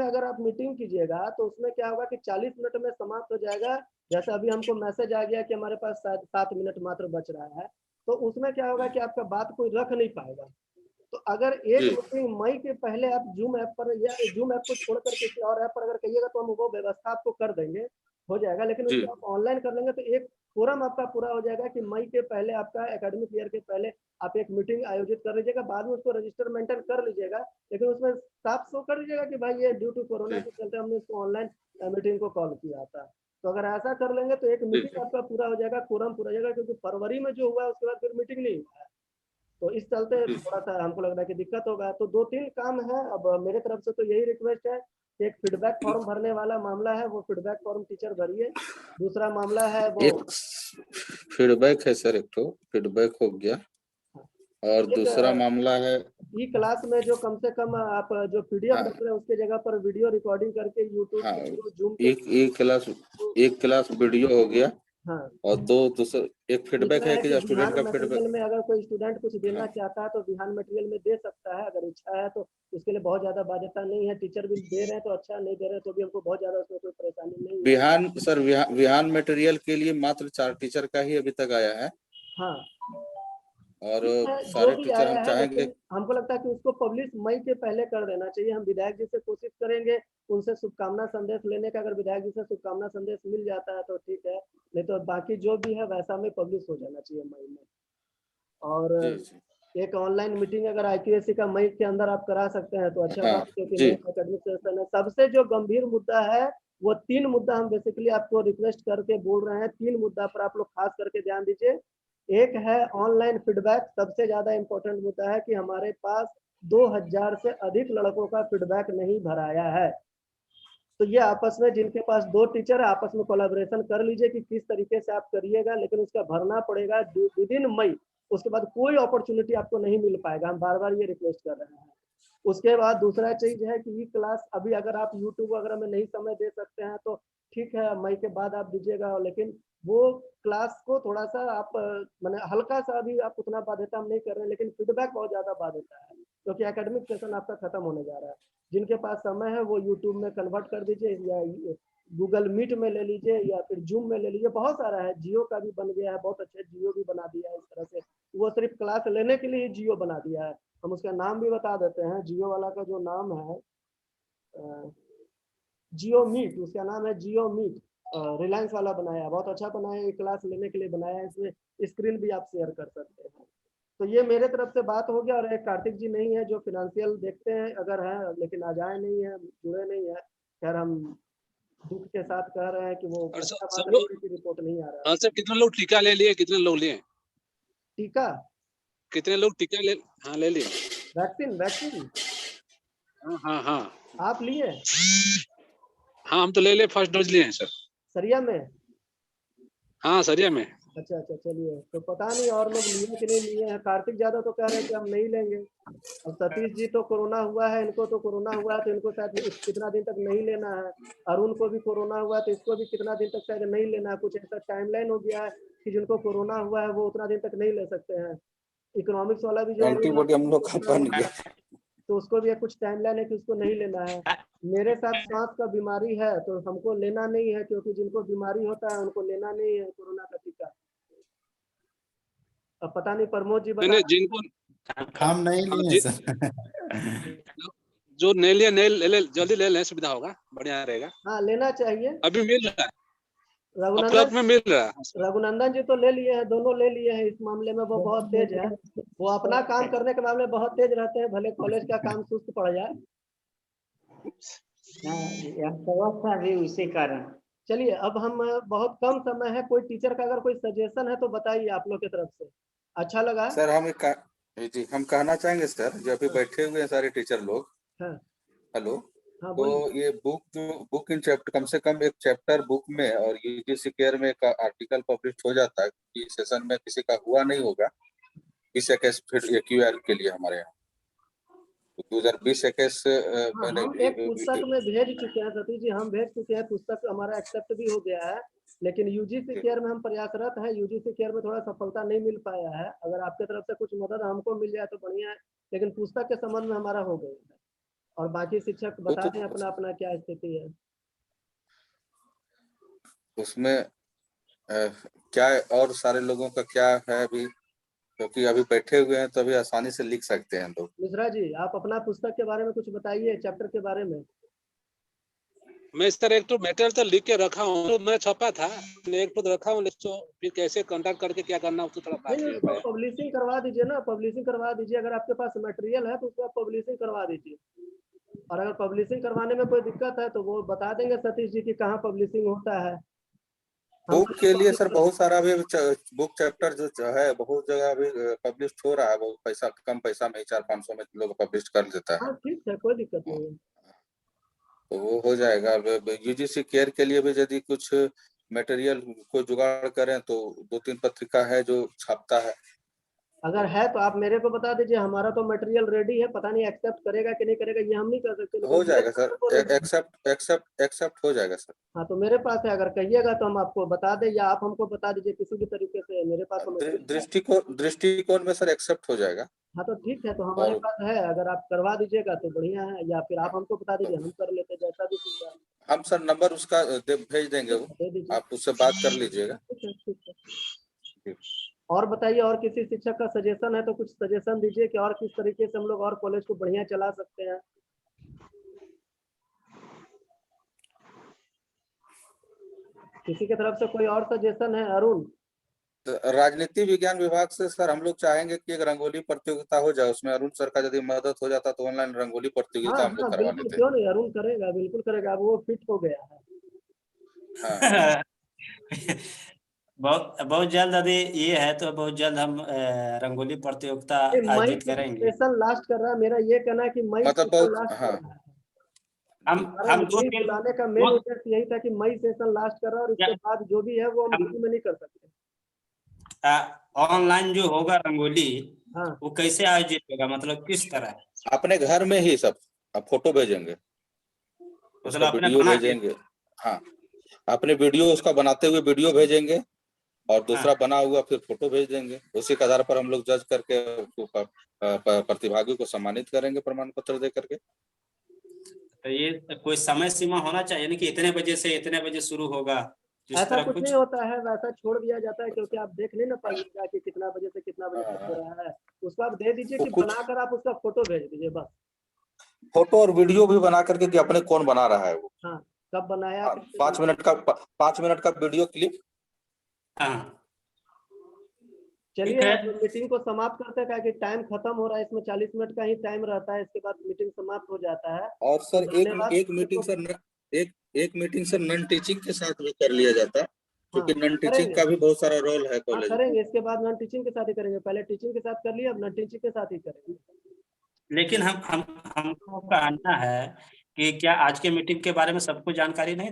अगर आप मीटिंग कीजिएगा तो उसमें क्या होगा कि 40 मिनट में समाप्त हो जाएगा। जैसे अभी हमको मैसेज आ गया कि हमारे पास 7 मिनट मात्र बच रहा है, तो उसमें क्या होगा कि आपका बात कोई रख नहीं पाएगा। तो अगर एक जी। मीटिंग मई के पहले आप जूम ऐप पर या जूम ऐप को छोड़कर किसी और ऐप पर अगर कहिएगा तो हम वो व्यवस्था आपको कर देंगे, हो जाएगा। लेकिन जी। उसको आप ऑनलाइन कर लेंगे तो एक फोरम आपका पूरा हो जाएगा कि मई के पहले आपका एकेडमिक ईयर के पहले आप एक मीटिंग आयोजित कर लीजिएगा। बाद में उसको रजिस्टर मेंटेन कर लीजिएगा, लेकिन उसमें साफ शो कर दीजिएगा कि भाई ये ड्यू टू कोरोना जी। के चलते हमने इसको ऑनलाइन मीटिंग को कॉल किया था। तो अगर ऐसा कर लेंगे तो एक जी। मीटिंग आपका पूरा हो जाएगा, फोरम पूरा हो जाएगा, क्योंकि फरवरी में जो हुआ है उसके बाद फिर मीटिंग नहीं हुआ है। तो इस चलते जी। थोड़ा सा हमको लग रहा है कि दिक्कत होगा। तो 2-3 काम है। अब मेरे तरफ से तो यही रिक्वेस्ट है कि एक फीडबैक फॉर्म भरने वाला मामला है, वो फीडबैक फॉर्म टीचर भरिए। दूसरा मामला है वो एक फीडबैक है सर, एक तो फीडबैक हो गया, और दूसरा एक मामला है, ई क्लास में जो कम से कम आप जो PDF हाँ, रख रहे हैं उसके जगह पर वीडियो रिकॉर्डिंग करके यूट्यूब हाँ, के थ्रू, जूम के एक थ्रू। एक क्लास वीडियो हो गया, हाँ, और दूसरा एक फीडबैक दूसरा है है कि कि स्टूडेंट बिहान का फीडबैक। मटेरियल में अगर कोई स्टूडेंट कुछ देना हाँ, चाहता है तो बिहान मटेरियल में दे सकता है, अगर इच्छा है तो। उसके लिए बहुत ज्यादा बाध्यता नहीं है, टीचर भी दे रहे हैं तो अच्छा, नहीं दे रहे तो भी हमको बहुत ज्यादा उसमें कोई परेशानी नहीं है। बिहान सर, बिहान मटेरियल के लिए मात्र 4 टीचर का ही अभी तक आया है, हाँ, और जो सारे भी टीचर आया हम है, चाहेंगे। लेकिन हमको लगता है कि उसको पब्लिश मई के पहले कर देना चाहिए। हम विधायक जी से कोशिश करेंगे, उनसे शुभकामना संदेश लेने का। अगर विधायक जी से शुभकामना संदेश मिल जाता है तो ठीक है, नहीं तो बाकी जो भी है वैसा में पब्लिश हो जाना चाहिए मई में। और जी। जी। एक ऑनलाइन मीटिंग अगर IQAC का मई के अंदर आप करा सकते हैं तो अच्छा हाँ। बात है, क्योंकि जी। नई एकेडमिक सेशन है। सबसे जो गंभीर मुद्दा है वो 3 मुद्दा हम बेसिकली आपको रिक्वेस्ट करके बोल रहे हैं। 3 मुद्दा पर आप लोग खास करके ध्यान दीजिए। एक है ऑनलाइन फीडबैक। सबसे ज्यादा इंपॉर्टेंट मुद्दा है कि हमारे पास 2000 से अधिक लड़कों का फीडबैक नहीं भराया है। तो ये आपस में, जिनके पास 2 टीचर है, आपस में कोलैबोरेशन कर लीजिए कि किस तरीके से आप करिएगा, लेकिन उसका भरना पड़ेगा विद इन मई। उसके बाद कोई अपॉर्चुनिटी आपको नहीं मिल पाएगा। हम बार बार ये रिक्वेस्ट कर रहे हैं। उसके बाद दूसरा चीज है कि ई क्लास अभी अगर आप यूट्यूब वगैरह में नहीं समय दे सकते हैं तो ठीक है, मई के बाद आप दीजिएगा, लेकिन वो क्लास को थोड़ा सा आप मैंने हल्का सा अभी आप उतना बाध्यता हम नहीं कर रहे हैं, लेकिन फीडबैक बहुत ज्यादा बाध्यता है, क्योंकि एकेडमिक सेशन आपका खत्म होने जा रहा है। जिनके पास समय है वो यूट्यूब में कन्वर्ट कर दीजिए, या गूगल मीट में ले लीजिए, या फिर जूम में ले लीजिए। बहुत सारा है, जियो का भी बन गया है, बहुत अच्छे जियो भी बना दिया है इस तरह से। वो सिर्फ क्लास लेने के लिए ही जियो बना दिया है। हम उसका नाम भी बता देते हैं। जियो वाला का जो नाम है जियो मीट, उसका नाम है जियो मीट। रिलायंस वाला बनाया, बहुत अच्छा बनाया, ये क्लास लेने के लिए बनाया है। इसमें स्क्रीन भी आप शेयर कर सकते हैं। तो ये मेरे तरफ से बात हो गया। और एक कार्तिक जी नहीं है जो फिनेंशियल देखते हैं अगर है, लेकिन आज आए नहीं है, जुड़े नहीं है। खैर हम दुख के साथ कह रहे हैं कि वो और अच्छा सब बात नहीं लोग, है कि रिपोर्ट नहीं आ रहा है। हाँ सर, कितने लोग टीका ले लिए, कितने लोग लिए, टीका, कितने लोग टीका ले, हाँ ले लिए, वैक्सीन, हाँ हाँ हाँ, आप लिए? हाँ हम तो ले फर्स्ट डोज लिए हैं सर। सरिया में? हाँ सरिया में। अच्छा अच्छा, चलिए। तो पता नहीं और लोग लिए कि नहीं लिए हैं। कार्तिक यादव तो कह रहे हैं कि हम नहीं लेंगे। अब सतीश जी तो कोरोना हुआ है, इनको तो कोरोना हुआ है तो इनको शायद कितना दिन तक नहीं लेना है। अरुण को भी कोरोना हुआ है तो इसको भी कितना दिन तक शायद नहीं लेना है। कुछ ऐसा टाइमलाइन हो गया है कि जिनको कोरोना हुआ है वो उतना दिन तक नहीं ले सकते हैं। इकोनॉमिक्स वाला भी जो है एंटीबॉडी हम लोग का बन गया। तो उसको भी कुछ टाइमलाइन है कि उसको नहीं लेना है। मेरे साथ सांस का बीमारी है तो हमको लेना नहीं है, क्योंकि जिनको बीमारी होता है उनको लेना नहीं है कोरोना का टीका। अब पता नहीं प्रमोद जी बता मैंने जिनको हम नहीं लिए सर। जो नहीं लिया नहीं ले, जल्दी ले लें, सुविधा होगा, बढ़िया रहेगा। हाँ लेना चाहिए। अभी मिल रहा है, रघुनंदन में मिल रहा है। रघुनंदन जी तो ले लिए हैं, दोनों ले लिए हैं। इस मामले में वो बहुत तेज है। वो अपना काम करने के मामले में बहुत तेज रहते हैं, भले कॉलेज का काम सुस्त पड़ जाए। यह समस्या भी उसी कारण। चलिए अब हम बहुत कम समय है, कोई टीचर का अगर कोई सजेशन है तो बताइए आप लोग की तरफ से। अच्छा लगा सर जी हम कहना चाहेंगे सर, जो अभी बैठे हुए हैं सारे टीचर लोग। हाँ हेलो। हाँ तो बोलिए। ये बुक इन चैप्टर, कम से कम एक चैप्टर बुक में और यूजीसी केयर में एक आर्टिकल पब्लिश हो जाता है कि सेशन में किसी का हुआ नहीं होगा इस 21 फिर क्यूआर के लिए हमारे यहाँ। तो 2020 21 हाँ मैंने हम एक पुस्तक में भेज चुके हैं सतीश जी, हम भेज चुके हैं। पुस्तक हमारा एक्सेप्ट भी हो गया है, लेकिन यूजीसी केयर में हम प्रयासरत हैं। यूजीसी केयर में थोड़ा सफलता नहीं मिल पाया है। अगर आपके तरफ से कुछ मदद हमको मिल जाए तो बढ़िया है, लेकिन पुस्तक के संबंध में हमारा हो गया है। और बाकी शिक्षक बता दें अपना अपना क्या स्थिति है उसमें क्या और सारे लोगों का क्या है अभी, क्योंकि अभी बैठे हुए हैं तो अभी आसानी से लिख सकते हैं लोग। मिश्रा जी, आप अपना पुस्तक के बारे में कुछ बताइए, चैप्टर के बारे में। मैं इस तरह एक तो मैटर तो लिख के रखा हूँ, तो मैं छपा था, एक तो रखा हूँ, तो फिर कैसे कांटेक्ट करके क्या करना उसको थोड़ा बात नहीं नहीं उसको पाया। पब्लिशिंग करवा दीजिए ना, पब्लिशिंग करवा दीजिए। अगर आपके पास मटेरियल है तो उसको पब्लिशिंग करवा दीजिए। और अगर पब्लिशिंग करवाने में कोई दिक्कत है तो वो बता देंगे सतीश जी कि कहाँ पब्लिशिंग होता है। बुक के लिए सर बहुत सारा अभी बुक चैप्टर जो है बहुत जगह अभी पब्लिश हो रहा है, बहुत पैसा कम पैसा में 400-500 में लोग पब्लिश कर देता है। हाँ ठीक है, कोई दिक्कत नहीं है। तो वो हो जाएगा। यूजीसी केयर के लिए भी यदि कुछ मटेरियल को जुगाड़ करें तो 2-3 पत्रिका है जो छापता है। अगर है तो आप मेरे को बता दीजिए, हमारा तो मटेरियल रेडी है। पता नहीं एक्सेप्ट करेगा कि नहीं करेगा ये हम नहीं कर सकते, लेकिन हो मेरे जाएगा पास तो सर, ready है। एक्सेप्ट हो जाएगा सर। हाँ तो मेरे पास है, अगर कहिएगा तो हम आपको बता दें या आप हमको बता दीजिए, किसी भी तरीके से मेरे पास तो मटेरियल है। दृष्टिकोण में सर एक्सेप्ट हो जाएगा। हाँ तो ठीक है, तो हमारे और पास है। अगर आप करवा दीजिएगा तो बढ़िया है, या फिर आप हमको बता दीजिए, हम कर लेते, जैसा भी सुविधा। हम सर नंबर उसका भेज देंगे, वो दे दीजिए। आप उससे बात कर लीजिएगा। ठीक है ठीक है। और बताइए, और किसी शिक्षक का सजेशन है तो कुछ सजेशन दीजिए कि और किस तरीके से हम लोग और कॉलेज को बढ़िया चला सकते हैं। किसी की तरफ से कोई और सजेशन है? अरुण। तो राजनीति विज्ञान विभाग से सर हम लोग चाहेंगे कि एक रंगोली प्रतियोगिता हो जाए, उसमें अरुण सर का यदि मदद हो जाता तो ऑनलाइन रंगोली प्रतियोगिता हाँ हम लोग हाँ करवा बिल्कुल, लेते। क्यों नहीं, अरुण करेगा, बिल्कुल करेगा। अब वो फिट हो गया है। हाँ। बहुत बहुत जल्द यदि ये है तो बहुत जल्द हम रंगोली प्रतियोगिता मई आयोजित से करेंगे। सेशन लास्ट कर रहा है। मेरा ये कहना है कि मई मतलब सेशन बहुत, लास्ट कर हाँ रहा है। हम हमारा दो मीटिंग दिन बुलाने का मेन उद्देश्य यही था कि मई सेशन लास्ट कर रहा है, और इसके बाद जो भी है वो हम जून में नहीं कर सकते। ऑनलाइन जो होगा रंगोली, हाँ वो कैसे आयोजित होगा, मतलब किस तरह? अपने घर में ही सब आप फोटो भेजेंगे, उसका मतलब अपने वीडियो बना के? भेजेंगे। हाँ, अपने वीडियो उसका बनाते हुए वीडियो भेजेंगे और दूसरा हाँ। बना हुआ फिर फोटो भेज देंगे। उसी के आधार पर हम लोग जज करके प्रतिभागी को सम्मानित करेंगे प्रमाण पत्र दे करके। तो ये कोई समय सीमा होना चाहिए ना कि इतने बजे से इतने बजे शुरू होगा, इस ऐसा तरह कुछ नहीं कुछ? होता है, वैसा छोड़ दिया जाता है, क्योंकि आप देख नहीं ना पाइएगा कि कितना बजे से कितना बजे तक हो रहा है। उसको आप दे दीजिए वो कि कुछ बनाकर आप उसका फोटो भेज दीजिए बस। फोटो और वीडियो भी बना करके कि अपने कौन बना रहा है वो। हाँ, कब बनाया, हाँ, कैसे 5 बनाया। मिनट का 5 मिनट का वीडियो क्लिप। हाँ चलिए ठीक है। अब मीटिंग को समाप्त करते हैं, कि टाइम खत्म हो रहा है। इसमें 40 मिनट का ही टाइम रहता है, इसके बाद मीटिंग समाप्त हो जाता है। और तो सर धन्यवाद। एक मीटिंग सर नॉन टीचिंग के साथ भी कर लिया जाता है, हाँ क्योंकि नॉन टीचिंग करेंगे। का भी बहुत सारा रोल है हाँ कॉलेज में। करेंगे, इसके बाद नॉन टीचिंग के साथ ही करेंगे। पहले टीचिंग के साथ कर लिया, अब नॉन टीचिंग के साथ ही करेंगे। लेकिन हमको कहना है कि क्या आज के मीटिंग के बारे में सबको जानकारी नहीं